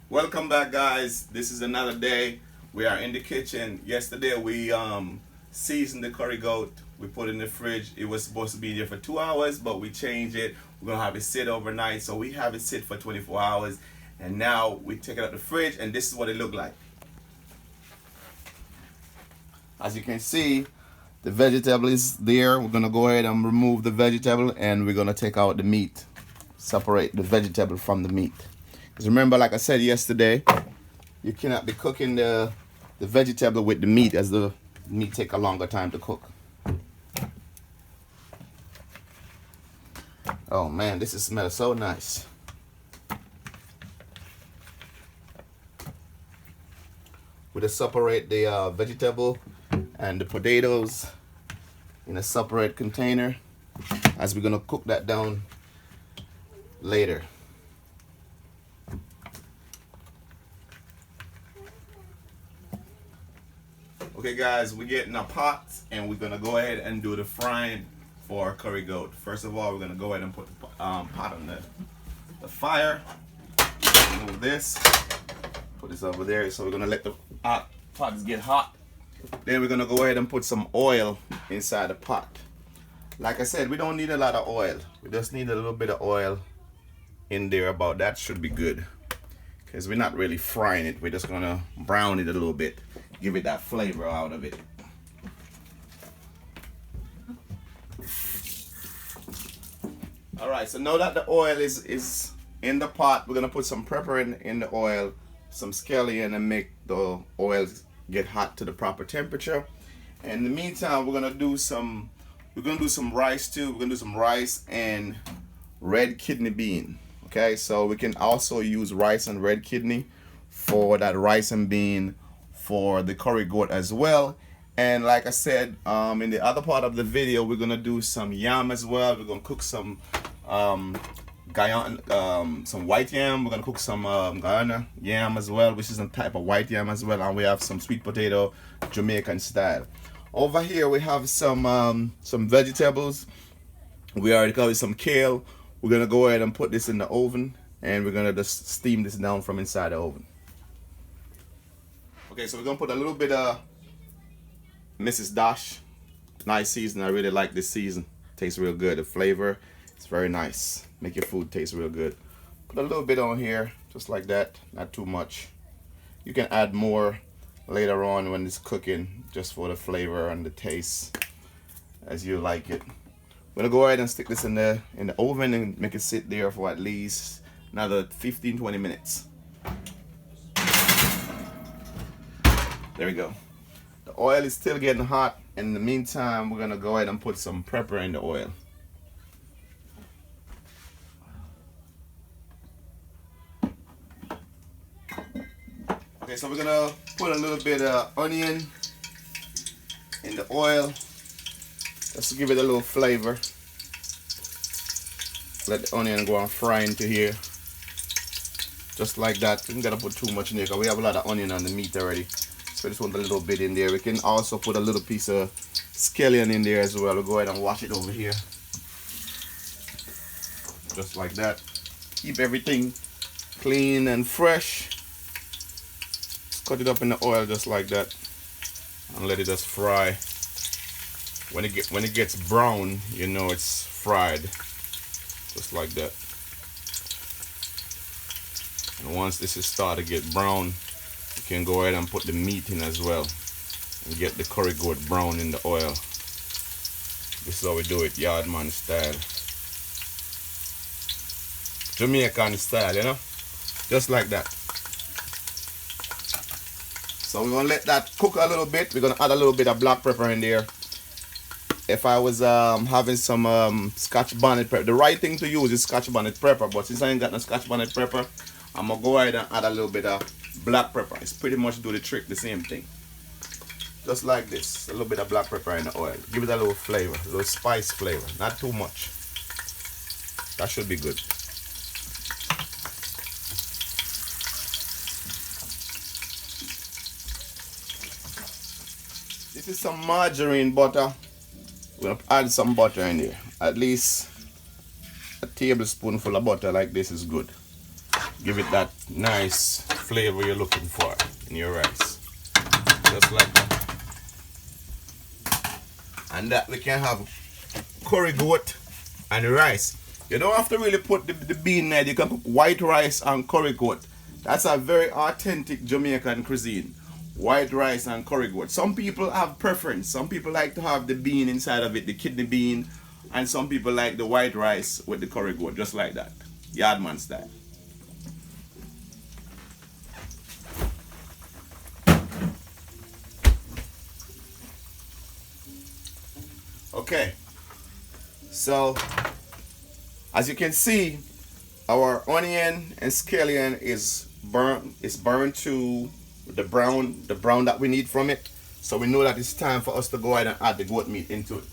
Welcome back, guys. This is another day. We are in the kitchen. Yesterday we seasoned the curry goat. We put it in the fridge. It was supposed to be there for 2 hours, but we changed it. We're gonna have it sit overnight, so we have it sit for 24 hours. And now we take it out the fridge, and this is what it looked like. As you can see, the vegetable is there. We're gonna go ahead and remove the vegetable, and we're gonna take out the meat. Separate the vegetable from the meat. Because remember, like I said yesterday, you cannot be cooking the vegetable with the meat, as the meat take a longer time to cook. Oh man, this smells so nice. We just separate the vegetable and the potatoes in a separate container, as we're gonna cook that down later. Okay guys, we're getting a pot and we're gonna go ahead and do the frying for curry goat. First of all, we're gonna go ahead and put the pot on the fire. Move this, put this over there. So we're gonna let the pots get hot. Then we're gonna go ahead and put some oil inside the pot. Like I said, we don't need a lot of oil. We just need a little bit of oil in there. About that should be good, because we're not really frying it. We're just gonna brown it a little bit, give it that flavor out of it. All right, so now that the oil is in the pot, we're gonna put some pepper in the oil, some scallion, and make the oil get hot to the proper temperature. And in the meantime, we're gonna do some rice too. We're gonna do some rice and red kidney bean. Okay, so we can also use rice and red kidney for that rice and bean for the curry goat as well. And like I said, in the other part of the video, we're gonna do some yam as well. We're gonna cook some some white yam. We're gonna cook some Guyana yam as well, which is a type of white yam as well. And we have some sweet potato, Jamaican style. Over here we have some vegetables. We already covered some kale. We're gonna go ahead and put this in the oven, and we're gonna just steam this down from inside the oven. Okay, so we're gonna put a little bit of Mrs. Dash. Nice season. I really like this season. Tastes real good. The flavor is very nice. Make your food taste real good. Put a little bit on here, just like that. Not too much. You can add more later on when it's cooking, just for the flavor and the taste as you like it. I'm gonna go ahead and stick this in the oven and make it sit there for at least another 15-20 minutes. There we go. The oil is still getting hot. In the meantime, we're gonna go ahead and put some pepper in the oil. Okay, so we're gonna put a little bit of onion in the oil, just to give it a little flavor. Let the onion go and fry into here, just like that. We don't gotta put too much in there, because we have a lot of onion on the meat already. So I just want a little bit in there. We can also put a little piece of scallion in there as well. We'll go ahead and wash it over here, just like that. Keep everything clean and fresh. Cut it up in the oil just like that, and let it just fry. When it gets brown, you know it's fried, just like that. And once this is started to get brown, you can go ahead and put the meat in as well, and get the curry goat brown in the oil. This is how we do it, yardman style, Jamaican style, you know, just like that. So we're gonna let that cook a little bit. We're gonna add a little bit of black pepper in there. If I was having some Scotch bonnet pepper, the right thing to use is Scotch bonnet pepper, but since I ain't got no Scotch bonnet pepper, I'm gonna go ahead and add a little bit of black pepper. It's pretty much do the trick, the same thing. Just like this, a little bit of black pepper in the oil. Give it a little flavor, a little spice flavor, not too much. That should be good. This is some margarine butter. We're gonna add some butter in here. At least a tablespoonful of butter like this is good. give it that nice flavor you're looking for in your rice. Just like that. And that we can have curry goat and rice. You don't have to really put the bean there. You can cook white rice and curry goat. That's a very authentic Jamaican cuisine. White rice and curry goat. Some people have preference. Some people like to have the bean inside of it, the kidney bean. And some people like the white rice with the curry goat, just like that. Yardman style. Okay. So, as you can see, our onion and scallion is burned to the brown that we need from it. So we know that it's time for us to go ahead and add the goat meat into it.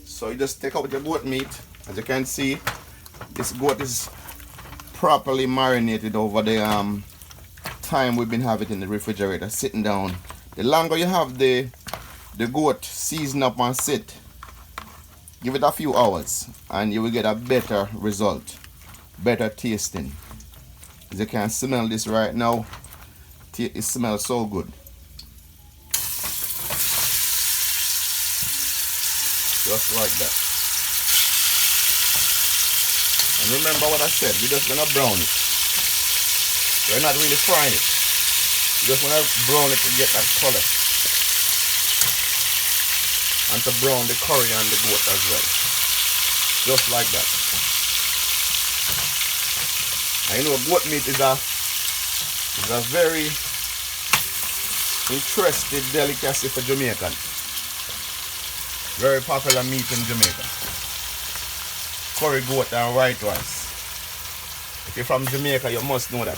So you just take out the goat meat. As you can see, this goat is properly marinated over the time we've been having it in the refrigerator, sitting down. The longer you have the goat season up and sit, give it a few hours and you will get a better result, better tasting. As you can smell this right now, it smells so good. Just like that. And remember what I said, we're just gonna brown it. We're not really frying it. You just wanna brown it to get that color. And to brown the curry and the goat as well. Just like that. I know goat meat is a very interesting delicacy for Jamaican. Very popular meat in Jamaica. Curry goat and white rice. If you're from Jamaica, you must know that.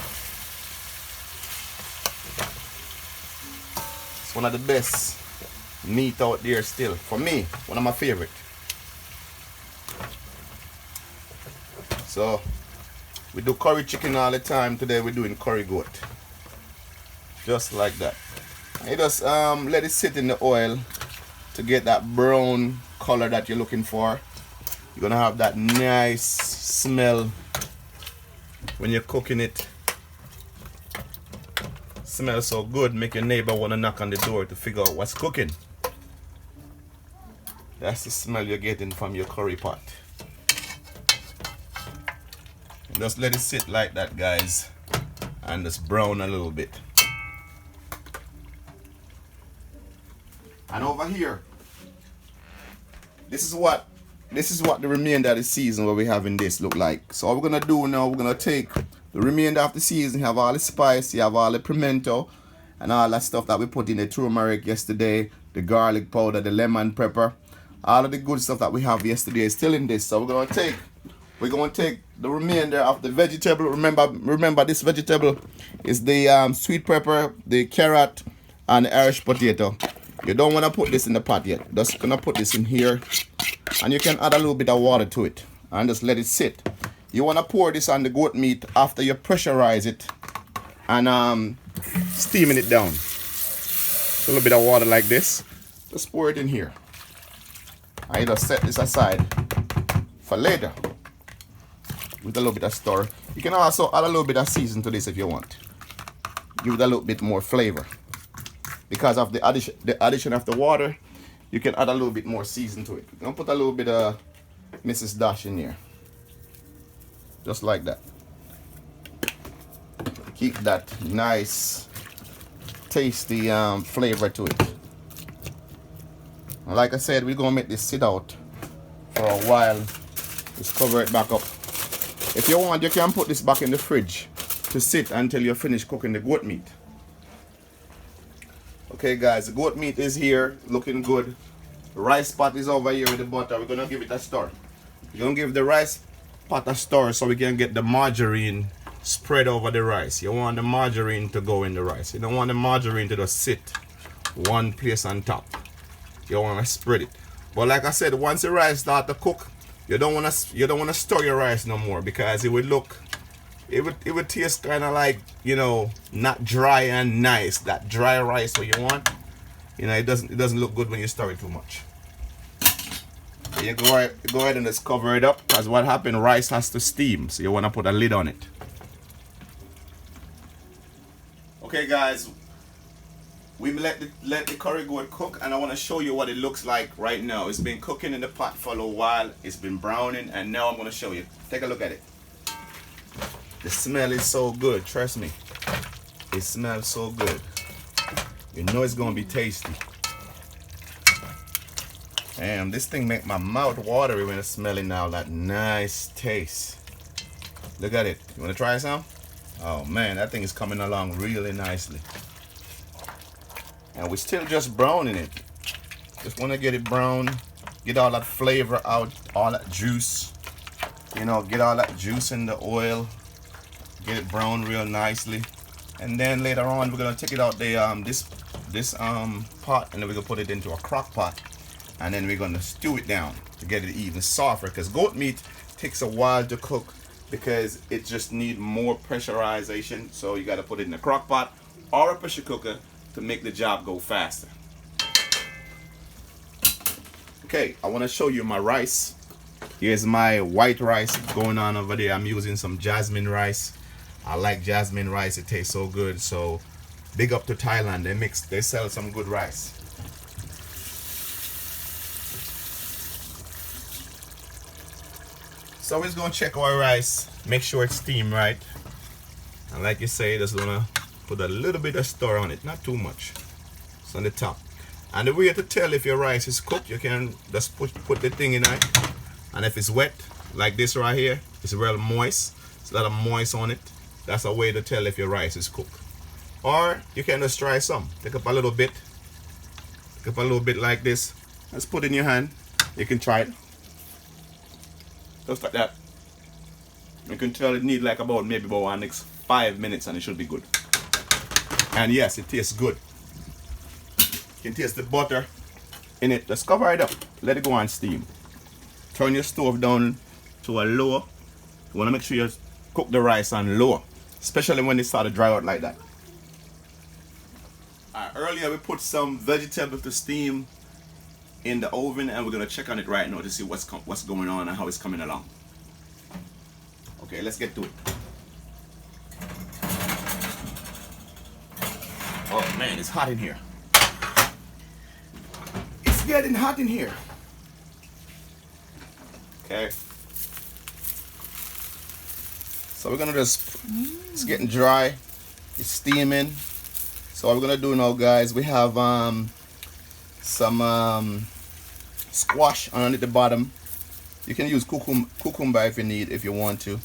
It's one of the best meat out there still. For me, one of my favorite. So, we do curry chicken all the time. Today we're doing curry goat. Just like that. You just let it sit in the oil to get that brown color that you're looking for. You're gonna have that nice smell when you're cooking it. Smells so good, make your neighbor wanna knock on the door to figure out what's cooking. That's the smell you're getting from your curry pot. And just let it sit like that, guys, and just brown a little bit. And over here, this is what the remainder of the season what we have in this look like. So what we're gonna do now, we're gonna take the remainder of the season, you have all the spice, you have all the pimento and all that stuff that we put in the turmeric yesterday, the garlic powder, the lemon pepper, all of the good stuff that we have yesterday is still in this. So we're gonna take the remainder of the vegetable. Remember this vegetable is the sweet pepper, the carrot, and the Irish potato. You don't want to put this in the pot yet. Just gonna put this in here, and you can add a little bit of water to it and just let it sit. You want to pour this on the goat meat after you pressurize it and steaming it down. A little bit of water like this. Just pour it in here. I just set this aside for later with a little bit of stir. You can also add a little bit of season to this if you want. Give it a little bit more flavor. Because of the addition of the water, you can add a little bit more season to it. I'm gonna put a little bit of Mrs. Dash in here. Just like that. Keep that nice, tasty flavor to it. And like I said, we're gonna make this sit out for a while. Just cover it back up. If you want, you can put this back in the fridge to sit until you finish cooking the goat meat. Okay guys, the goat meat is here, looking good. The rice pot is over here with the butter. We're gonna give it a stir. We're gonna give the rice pot a stir so we can get the margarine spread over the rice. You want the margarine to go in the rice. You don't want the margarine to just sit one place on top. You want to spread it. But like I said, once the rice start to cook, you don't want to stir your rice no more, because it would taste kind of like, you know, not dry and nice. That dry rice what you want, you know, it doesn't look good when you stir it too much. So you go ahead and just cover it up, because what happened, rice has to steam, so you want to put a lid on it. Okay guys, we let the curry goat cook, and I want to show you what it looks like right now. It's been cooking in the pot for a little while. It's been browning, and now I'm going to show you. Take a look at it. The smell is so good, trust me. It smells so good. You know it's going to be tasty. Damn, this thing make my mouth watery when it's smelling now. That nice taste. Look at it. You want to try some? Oh man, that thing is coming along really nicely. And we're still just browning it. Just want to get it brown, get all that flavor out, all that juice. You know, get all that juice in the oil. Get it brown real nicely. And then later on, we're gonna take it out the this pot, and then we're gonna put it into a crock pot. And then we're gonna stew it down to get it even softer, because goat meat takes a while to cook because it just needs more pressurization. So you gotta put it in a crock pot or a pressure cooker to make the job go faster. Okay, I wanna show you my rice. Here's my white rice going on over there. I'm using some jasmine rice. I like jasmine rice, it tastes so good. So big up to Thailand, they sell some good rice. So we're just gonna check our rice, make sure it's steamed right. And like you say, just wanna put a little bit of stir on it, not too much. It's on the top. And the way to tell if your rice is cooked, you can just put the thing in it. And if it's wet, like this right here, it's real moist. It's a lot of moist on it. That's a way to tell if your rice is cooked. Or you can just try some. Take up a little bit. Take up a little bit like this. Just put it in your hand. You can try it. Just like that. You can tell it needs like maybe about next 5 minutes, and it should be good. And yes, it tastes good. You can taste the butter in it. Just cover it up. Let it go on steam. Turn your stove down to a low. You want to make sure you cook the rice on low, especially when it start to dry out like that. Earlier we put some vegetables to steam in the oven, and we're gonna check on it right now to see what's going on and how it's coming along. Okay, let's get to it. Oh man, it's hot in here. It's getting hot in here. Okay. So we're gonna it's getting dry. It's steaming. So what we're gonna do now, guys, we have some squash on at the bottom. You can use cucumber if you want to.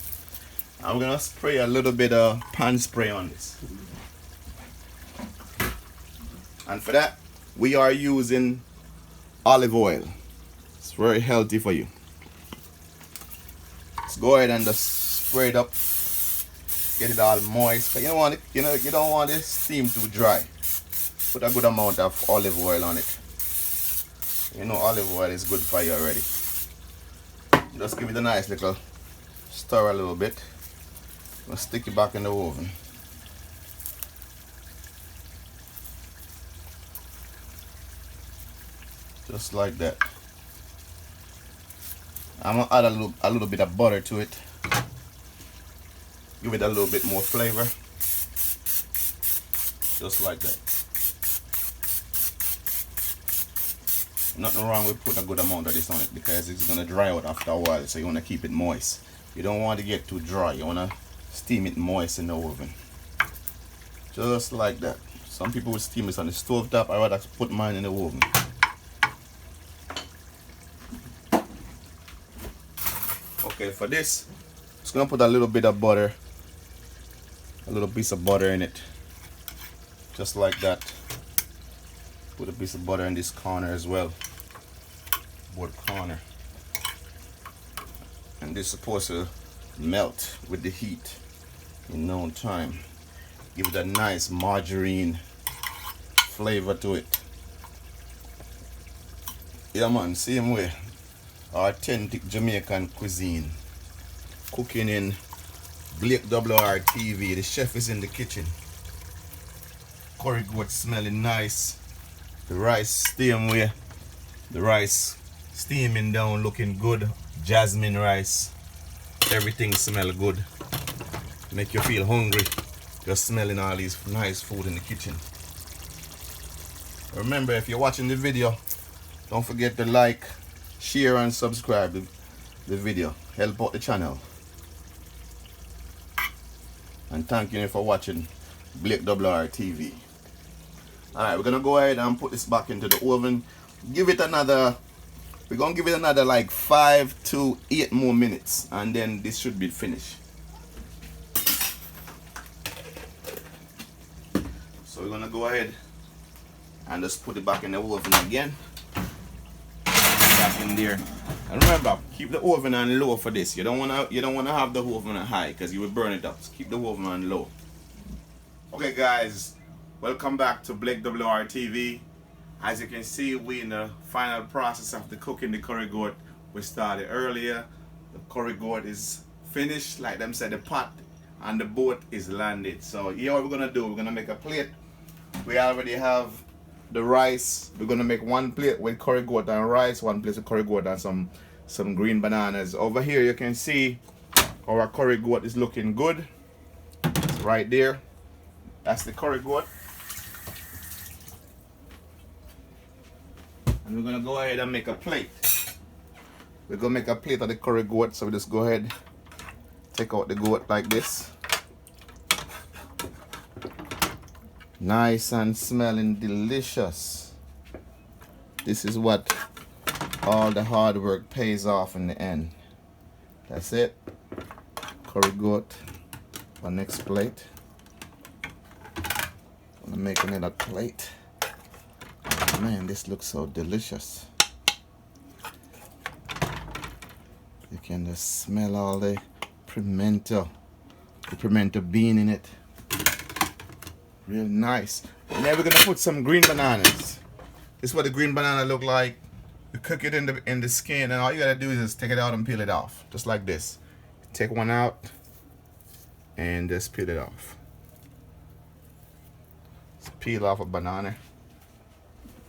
I'm gonna spray a little bit of pan spray on this. And for that, we are using olive oil. It's very healthy for you. Let's go ahead and just spray it up. Get it all moist. But you don't want it, you don't want the steam too dry. Put a good amount of olive oil on it. You know olive oil is good for you already. Just give it a nice little stir a little bit. I'll stick it back in the oven. Just like that. I'm gonna add a little bit of butter to it. Give it a little bit more flavor. Just like that. Nothing wrong with putting a good amount of this on it, because it's gonna dry out after a while, so you wanna keep it moist. You don't want to get too dry. You wanna steam it moist in the oven. Just like that. Some people would steam this on the stove top. I rather put mine in the oven. Okay, for this, just gonna put a little bit of butter, a little piece of butter in it, just like that. Put a piece of butter in this corner as well, both corner, and this is supposed to melt with the heat in no time. Give it a nice margarine flavor to it. Yeah man, same way. Authentic Jamaican cuisine. Cooking in Blake WR TV. The chef is in the kitchen. Curry goat smelling nice. The rice same way. The rice steaming down, looking good. Jasmine rice. Everything smell good. Make you feel hungry. Just smelling all these nice food in the kitchen. Remember, if you're watching the video, don't forget to like, share, and subscribe the video. Help out the channel. And thank you for watching Blake WR TV. Alright, we're gonna go ahead and put this back into the oven. We're gonna give it another like 5 to 8 more minutes, and then this should be finished. So we're gonna go ahead and just put it back in the oven again. Back in there. And remember, keep the oven on low for this. You don't wanna have the oven on high because you will burn it up. So keep the oven on low. Okay guys, welcome back to Blake WR TV. As you can see, we're in the final process of the cooking the curry goat we started earlier. The curry goat is finished, like them said, the pot and the boat is landed. So here what we're gonna do, we're gonna make a plate. We already have the rice. We're gonna make one plate with curry goat and rice, one plate with curry goat and some green bananas. Over here you can see our curry goat is looking good. It's right there. That's the curry goat. And we're gonna go ahead and make a plate. We're gonna make a plate of the curry goat, so we just go ahead, take out the goat like this. Nice and smelling delicious. This is what all the hard work pays off in the end. That's it. Curry goat. Our next plate. I'm gonna make another plate. Oh, man, this looks so delicious. You can just smell all the pimento bean in it. Real nice. And then we're gonna put some green bananas. This is what the green banana look like. You cook it in the skin, and all you gotta do is just take it out and peel it off, just like this. Take one out and just peel it off. Just peel off a banana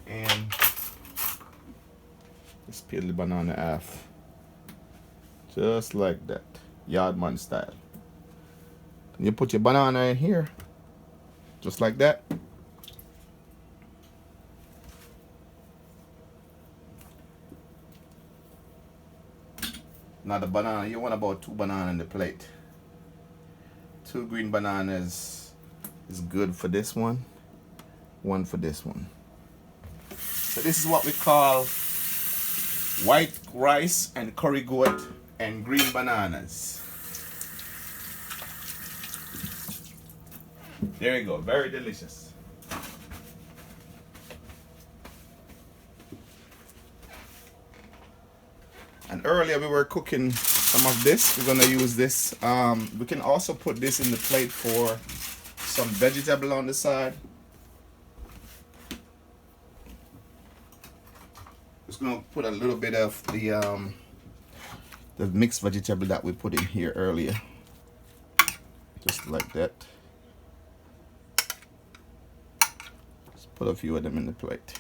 and just peel the banana off, just like that, yardman style. And you put your banana in here. Just like that. Now the banana, you want about 2 bananas in the plate. 2 green bananas is good for this one. 1 for this one. So this is what we call white rice and curry goat and green bananas. There you go, very delicious. And earlier we were cooking some of this. We're gonna use this. We can also put this in the plate for some vegetable on the side. Just gonna put a little bit of the mixed vegetable that we put in here earlier, just like that. Put a few of them in the plate.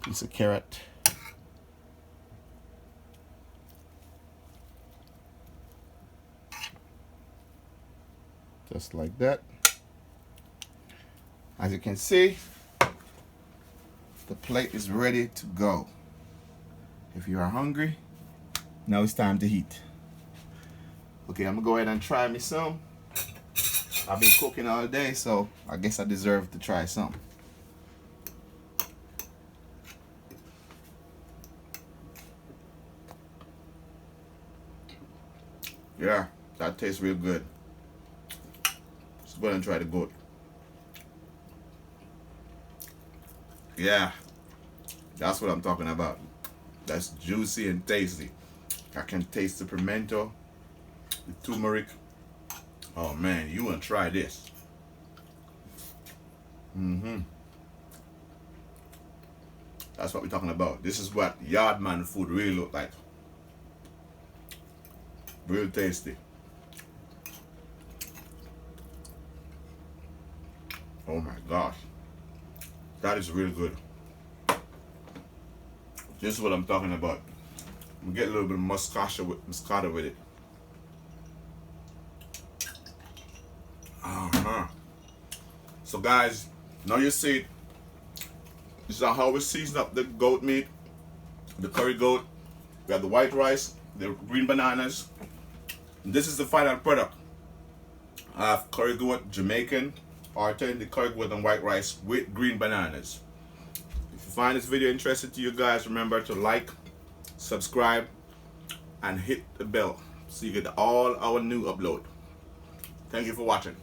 Piece of carrot. Just like that. As you can see, the plate is ready to go. If you are hungry, now it's time to eat. Okay, I'm gonna go ahead and try me some. I've been cooking all day, so I guess I deserve to try some. Yeah, that tastes real good. Let's go ahead and try the goat. Yeah, that's what I'm talking about. That's juicy and tasty. I can taste the pimento, the turmeric. Oh man, you want to try this. That's what we're talking about. This is what yardman food really look like. Real tasty. Oh my gosh. That is really good. This is what I'm talking about. We get a little bit of moscato with it. So guys, now you see it. This is how we season up the goat meat, the curry goat. We have the white rice, the green bananas. This is the final product. I have curry goat, Jamaican, authentic curry goat and white rice with green bananas. If you find this video interesting to you guys, remember to like, subscribe, and hit the bell so you get all our new upload. Thank you for watching.